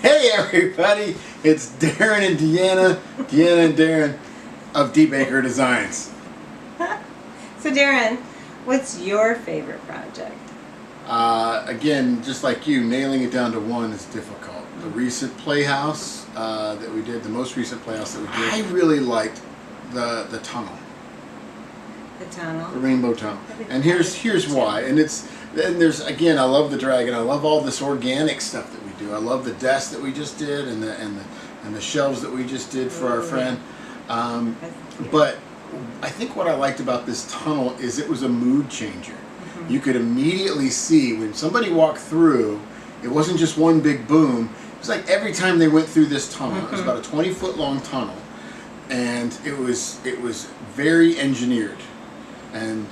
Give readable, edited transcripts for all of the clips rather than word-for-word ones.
Hey everybody, it's Daren and Deanna and Daren of dbaker Designs. So Daren, what's your favorite project? Again, just like you, nailing it down to one is difficult. The recent playhouse that we did, the most recent playhouse that we did, I really liked the tunnel. The tunnel? The Rainbow Tunnel. And here's why. And there's, again, I love the dragon. I love all this organic stuff that we do. I love the desk that we just did and the shelves that we just did for our friend. But I think what I liked about this tunnel is it was a mood changer. You could immediately see when somebody walked through, it wasn't just one big boom. It was like every time they went through this tunnel, it was about a 20-foot long tunnel, and it was very engineered. And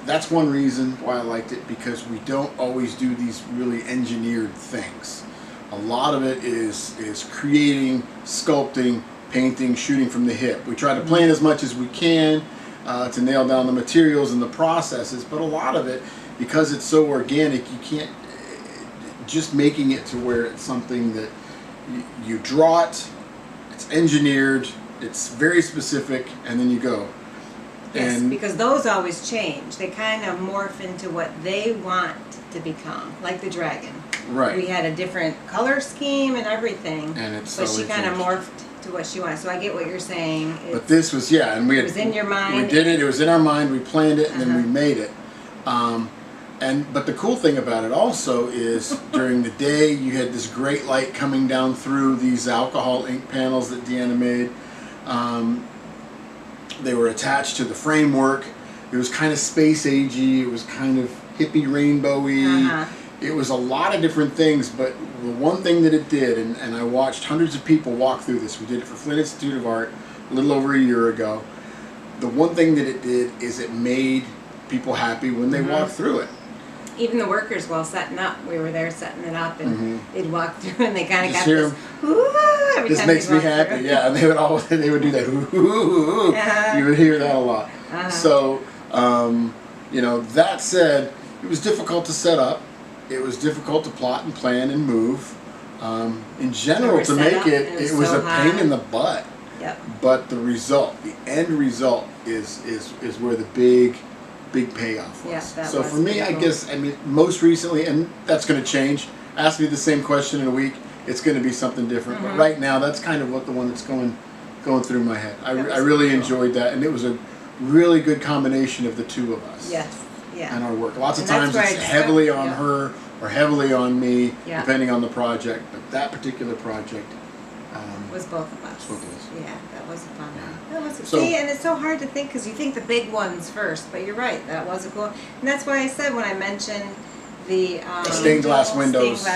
that's one reason why I liked it, because we don't always do these really engineered things. A lot of it is creating, sculpting, painting, shooting from the hip. We try to plan as much as we can to nail down the materials and the processes, but a lot of it, because it's so organic, you can't just making it to where it's something that you draw it, it's engineered, it's very specific, and then you go. Yes, because those always change. They kind of morph into what they want to become, like the dragon. Right. We had a different color scheme and everything, but she kind of morphed to what she wanted. So I get what you're saying. But this was, yeah, and it was in your mind. We did it. It was in our mind. We planned it, and then we made it. But the cool thing about it also is during the day you had this great light coming down through these alcohol ink panels that Deanna made. They were attached to the framework. It was kind of space agey. It was kind of hippie rainbowy. It was a lot of different things, but the one thing that it did, and I watched hundreds of people walk through this. We did it for Flint Institute of Arts a little over a year ago. The one thing that it did is it made people happy when they walked through it. Even the workers, while setting up, we were there setting it up, and they'd walk through, and they kind of got this, every this time makes they me happy, through. yeah, and they would do that, you would hear that a lot. So, you know, that said, it was difficult to set up, it was difficult to plot and plan and move. In general, to make it was a pain in the butt. Yep. But the result, the end result, is where the big payoff was. Yeah, so for me, I guess, I mean, most recently, and that's going to change. Ask me the same question in a week, it's going to be something different. But right now, that's kind of the one that's going through my head. I really enjoyed that, and it was a really good combination of the two of us. Yes. Yeah. And our work. Lots of times it's heavily on her or heavily on me, depending on the project. But that particular project was both of us. Both of us. Yeah, that was a fun one. That was see, and it's so hard to think because you think the big ones first, but you're right. That was a cool. And that's why I said when I mentioned the stained glass windows,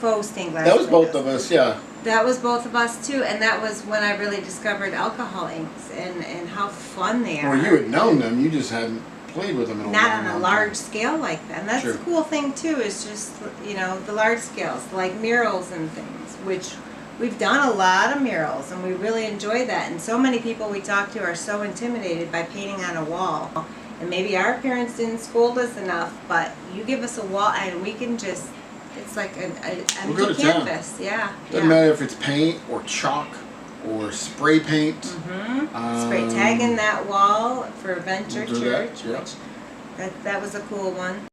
faux stained glass. That was both of us, yeah. That was both of us too, and that was when I really discovered alcohol inks and how fun they are. Well, you had known them, you just hadn't played with them in a Not on a large scale like that. And that's the cool thing too, is just, you know, the large scales, like murals and things, which we've done a lot of murals and we really enjoy that. And so many people we talk to are so intimidated by painting on a wall. And maybe our parents didn't scold us enough, but you give us a wall and we can just, it's like an empty canvas. Yeah. Doesn't matter if it's paint or chalk or spray paint. Spray tagging that wall for Venture Church, which that was a cool one.